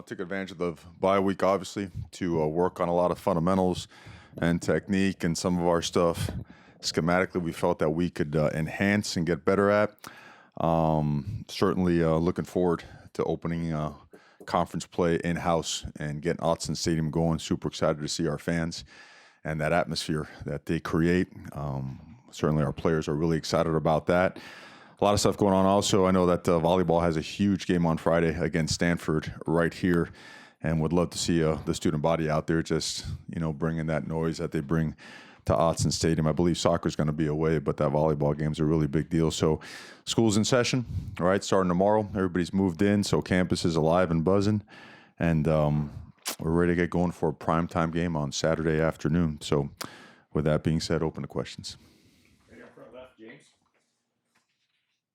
Took advantage of the bye week, obviously, to work on a lot of fundamentals and technique and some of our stuff schematically we felt that we could enhance and get better at. Certainly looking forward to opening conference play in-house and getting Autzen Stadium going. Super excited to see our fans and that atmosphere that they create. Certainly our players are really excited about that. A lot of stuff going on also. I know that volleyball has a huge game on Friday against Stanford right here, and would love to see the student body out there just, bringing that noise that they bring to Autzen Stadium. I believe soccer is going to be away, but that volleyball game is a really big deal. So school's in session, all right, starting tomorrow. Everybody's moved in, so campus is alive and buzzing, and we're ready to get going for a primetime game on Saturday afternoon. So with that being said, open to questions.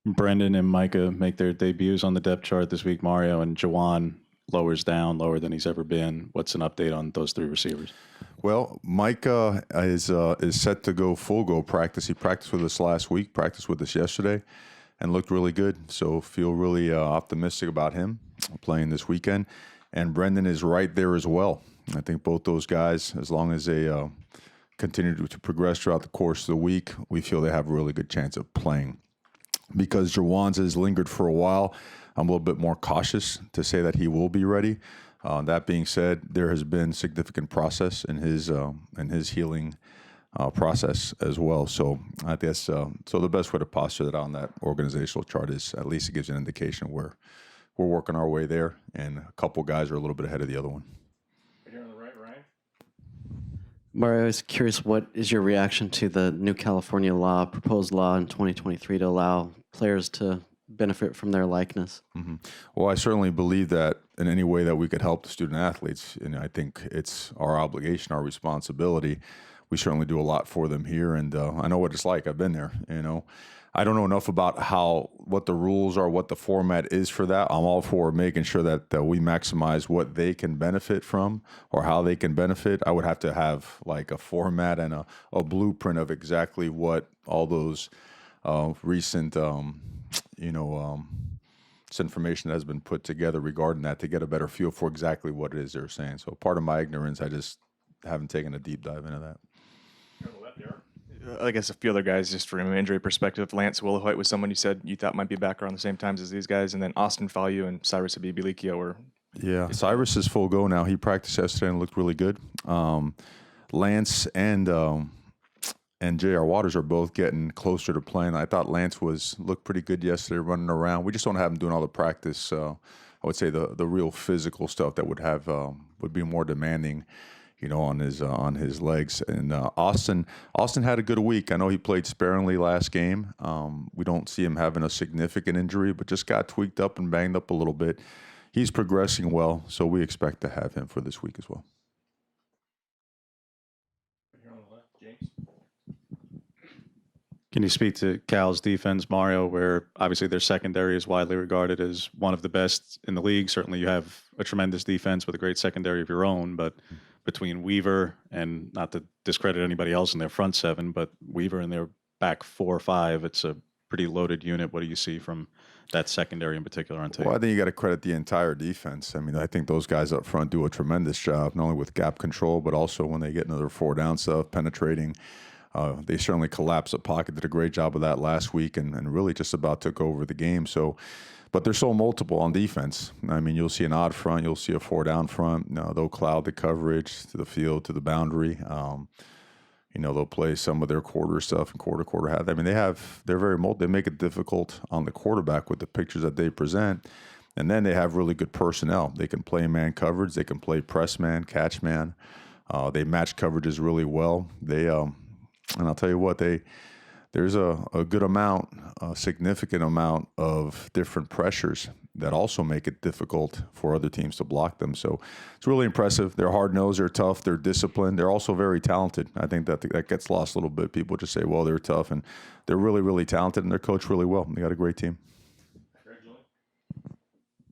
Brendan and Micah make their debuts on the depth chart this week. Mario and Jawan lowers down, lower than he's ever been. What's an update on those three receivers? Well, Micah is set to go full go practice. He practiced with us last week, practiced with us yesterday, and looked really good. So feel really optimistic about him playing this weekend. And Brendan is right there as well. I think both those guys, as long as they continue to progress throughout the course of the week, we feel they have a really good chance of playing. Because Jawan's has lingered for a while, I'm a little bit more cautious to say that he will be ready. That being said, there has been significant process in his healing process as well. So I guess so the best way to posture that on that organizational chart is at least it gives an indication where we're working our way there, and a couple guys are a little bit ahead of the other one. Right here on the right, Ryan. Mario, I was curious, what is your reaction to the new California law, proposed law in 2023 to allow players to benefit from their likeness? Mm-hmm. Well, I certainly believe that in any way that we could help the student athletes, and I think it's our obligation, our responsibility. We certainly do a lot for them here, and I know what it's like. I've been there, I don't know enough about what the rules are, what the format is for that. I'm all for making sure that we maximize what they can benefit from or how they can benefit. I would have to have like a format and a blueprint of exactly what all those recent, information that has been put together regarding that to get a better feel for exactly what it is they're saying. So part of my ignorance, I just haven't taken a deep dive into that. I guess a few other guys, just from an injury perspective. Lance Willhoit was someone you said you thought might be back around the same times as these guys, and then Austin Falu and Cyrus Abibilikio were. Yeah, Cyrus is full go now. He practiced yesterday and looked really good. Lance and J.R. Waters are both getting closer to playing. I thought Lance looked pretty good yesterday, running around. We just don't have him doing all the practice. I would say the real physical stuff that would be more demanding, on his legs. And Austin had a good week. I know he played sparingly last game. We don't see him having a significant injury, but just got tweaked up and banged up a little bit. He's progressing well, so we expect to have him for this week as well. Here on the left, James. Can you speak to Cal's defense, Mario, where obviously their secondary is widely regarded as one of the best in the league? Certainly you have a tremendous defense with a great secondary of your own, but between Weaver and, not to discredit anybody else in their front seven, but Weaver and their back 4 or 5, it's a pretty loaded unit. What do you see from that secondary in particular on tape? Well, I think you got to credit the entire defense. I mean, I think those guys up front do a tremendous job, not only with gap control, but also when they get into their 4-down stuff, penetrating. They certainly collapsed the pocket, did a great job of that last week, and really just about took over the game. So, but they're so multiple on defense. I mean, you'll see an odd front, you'll see a 4-down front. They'll cloud the coverage to the field, to the boundary. They'll play some of their quarter stuff and quarter half. I mean, they're very they make it difficult on the quarterback with the pictures that they present. And then they have really good personnel. They can play man coverage. They can play press man, catch man. They match coverages really well. And I'll tell you what, there's a good amount, a significant amount of different pressures that also make it difficult for other teams to block them. So it's really impressive. They're hard-nosed, they're tough, they're disciplined. They're also very talented. I think that gets lost a little bit. People just say, well, they're tough, and they're really, really talented, and they're coached really well. They got a great team.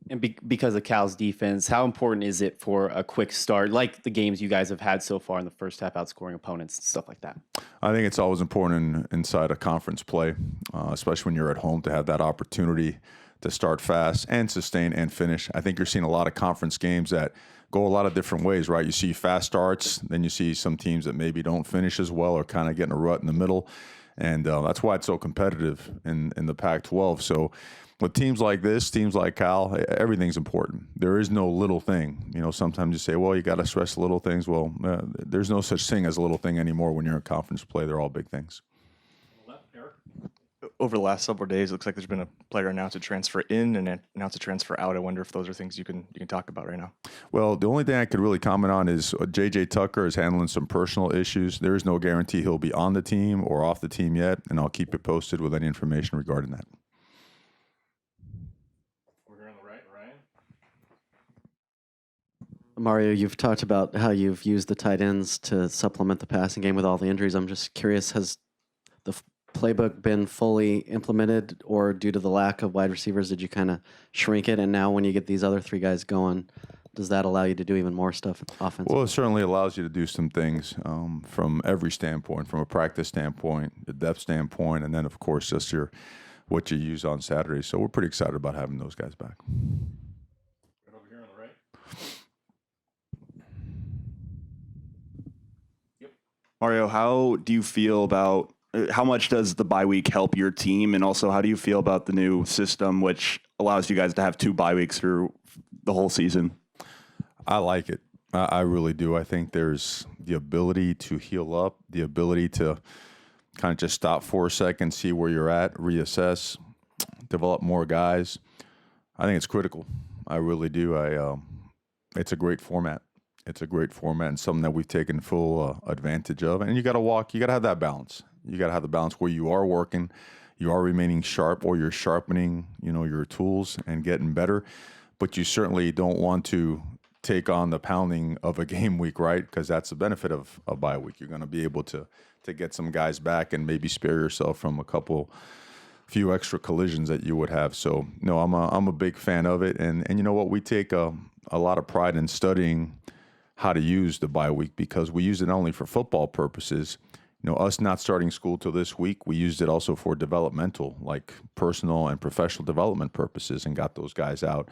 And because of Cal's defense, how important is it for a quick start, like the games you guys have had so far in the first half, outscoring opponents and stuff like that? I think it's always important inside a conference play, especially when you're at home, to have that opportunity to start fast and sustain and finish. I think you're seeing a lot of conference games that go a lot of different ways, right? You see fast starts, then you see some teams that maybe don't finish as well or kind of get in a rut in the middle. And that's why it's so competitive in the Pac-12. So with teams like this, teams like Cal, everything's important. There is no little thing. You know, sometimes you say, well, you got to stress the little things. Well, there's no such thing as a little thing anymore when you're in conference play. They're all big things. Over the last several days, it looks like there's been a player announced a transfer in and announced a transfer out. I wonder if those are things you can talk about right now. Well, the only thing I could really comment on is J.J. Tucker is handling some personal issues. There is no guarantee he'll be on the team or off the team yet, and I'll keep it posted with any information regarding that. We're here on the right, Ryan. Mario, you've talked about how you've used the tight ends to supplement the passing game with all the injuries. I'm just curious, has the playbook been fully implemented, or due to the lack of wide receivers, did you kind of shrink it? And now when you get these other three guys going, does that allow you to do even more stuff offensively? Well, it certainly allows you to do some things from every standpoint, from a practice standpoint, a depth standpoint, and then, of course, just what you use on Saturday. So we're pretty excited about having those guys back. Right over here on the right. Mario, how do you feel about how much does the bye week help your team? And also, how do you feel about the new system, which allows you guys to have 2 bye weeks through the whole season? I like it. I really do. I think there's the ability to heal up, the ability to kind of just stop for a second, see where you're at, reassess, develop more guys. I think it's critical. I really do. It's a great format. It's a great format and something that we've taken full advantage of. And you got to have that balance. You got to have the balance where you are working, you are remaining sharp, or you're sharpening, your tools and getting better. But you certainly don't want to take on the pounding of a game week, right? Because that's the benefit of a bye week. You're going to be able to get some guys back and maybe spare yourself from few extra collisions that you would have. So no, I'm a big fan of it. And you know what? We take a lot of pride in studying how to use the bye week, because we use it not only for football purposes. Us not starting school till this week, we used it also for developmental, like personal and professional development purposes, and got those guys out,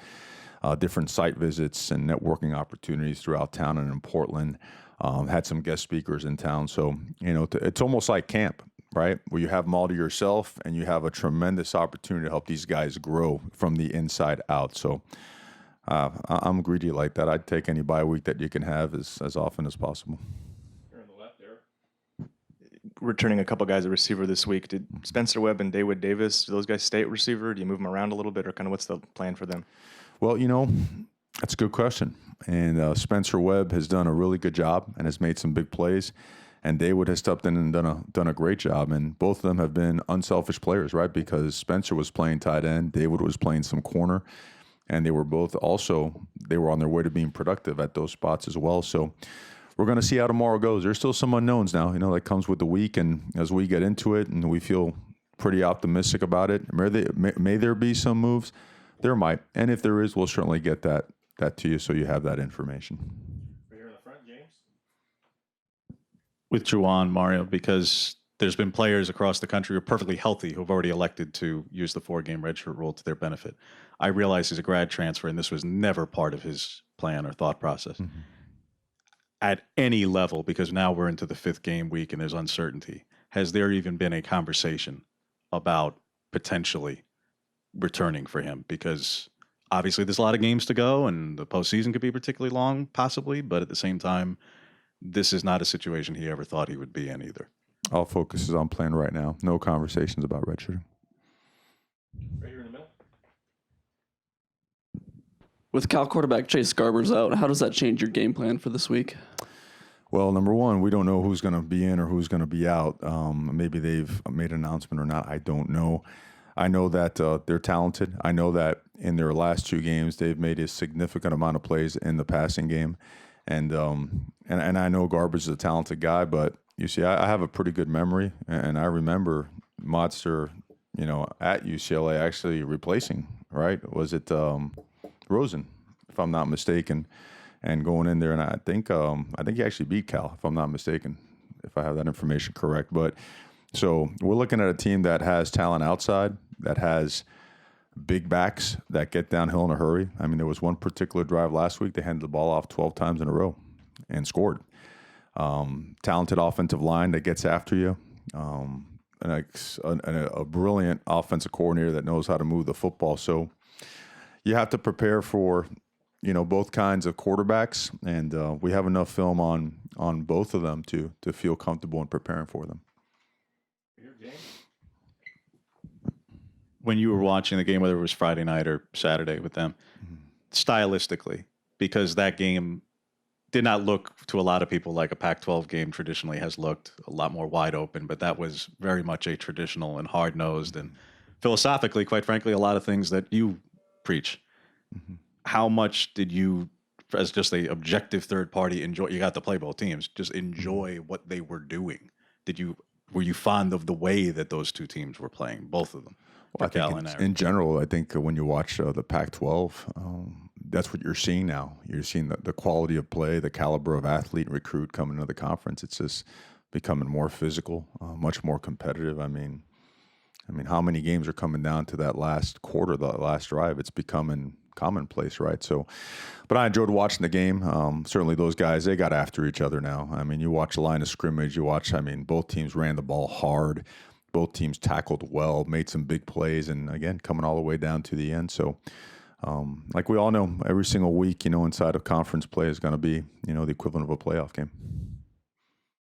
different site visits and networking opportunities throughout town and in Portland. Had some guest speakers in town. So, it's almost like camp, right? Where you have them all to yourself and you have a tremendous opportunity to help these guys grow from the inside out. So I'm greedy like that. I'd take any bye week that you can have as often as possible. Returning a couple guys at receiver this week. Did Spencer Webb and Dawood Davis, do those guys stay at receiver? Do you move them around a little bit, or kind of what's the plan for them? Well, that's a good question. And Spencer Webb has done a really good job and has made some big plays. And Dawood has stepped in and done a great job. And both of them have been unselfish players, right? Because Spencer was playing tight end, Dawood was playing some corner, and they were on their way to being productive at those spots as well. So we're going to see how tomorrow goes. There's still some unknowns now, that comes with the week. And as we get into it and we feel pretty optimistic about it, may there be some moves? There might. And if there is, we'll certainly get that to you so you have that information. Right here in the front, James. With Juwan, Mario, because there's been players across the country who are perfectly healthy who have already elected to use the 4-game redshirt rule to their benefit. I realize he's a grad transfer, and this was never part of his plan or thought process. Mm-hmm. At any level, because now we're into the 5th game week and there's uncertainty, has there even been a conversation about potentially returning for him? Because obviously there's a lot of games to go and the postseason could be particularly long, possibly, but at the same time, this is not a situation he ever thought he would be in either. All focus is on playing right now. No conversations about redshirting. Right here in the middle. With Cal quarterback Chase Garber's out, how does that change your game plan for this week? Well, number one, we don't know who's going to be in or who's going to be out. Maybe they've made an announcement or not. I don't know. I know that they're talented. I know that in their last 2 games, they've made a significant amount of plays in the passing game. And I know Garber's is a talented guy, but you see, I have a pretty good memory. And I remember Motzer, at UCLA actually replacing, right? Was it Rosen, if I'm not mistaken, and going in there, and I think he actually beat Cal, if I'm not mistaken, if I have that information correct. But so we're looking at a team that has talent outside, that has big backs that get downhill in a hurry. I mean, there was one particular drive last week. They handed the ball off 12 times in a row and scored. Talented offensive line that gets after you. And a brilliant offensive coordinator that knows how to move the football. So you have to prepare for, both kinds of quarterbacks, and we have enough film on both of them to feel comfortable in preparing for them. When you were watching the game, whether it was Friday night or Saturday with them, stylistically, because that game did not look to a lot of people like a Pac-12 game traditionally has looked, a lot more wide open, but that was very much a traditional and hard-nosed and philosophically, quite frankly, a lot of things that you preach. How much did you, as just a objective third party, enjoy? You got to play both teams. Just enjoy what they were doing. Were you fond of the way that those two teams were playing, both of them? Well, I think in general, I think when you watch the Pac-12, that's what you're seeing now. You're seeing the quality of play, the caliber of athlete and recruit coming into the conference. It's just becoming more physical, much more competitive. I mean, how many games are coming down to that last quarter, the last drive? It's becoming commonplace, right? So, but I enjoyed watching the game. Certainly those guys, they got after each other now. I mean, you watch the line of scrimmage, both teams ran the ball hard. Both teams tackled well, made some big plays, and again, coming all the way down to the end. So, like we all know, every single week, inside of conference play is going to be, the equivalent of a playoff game.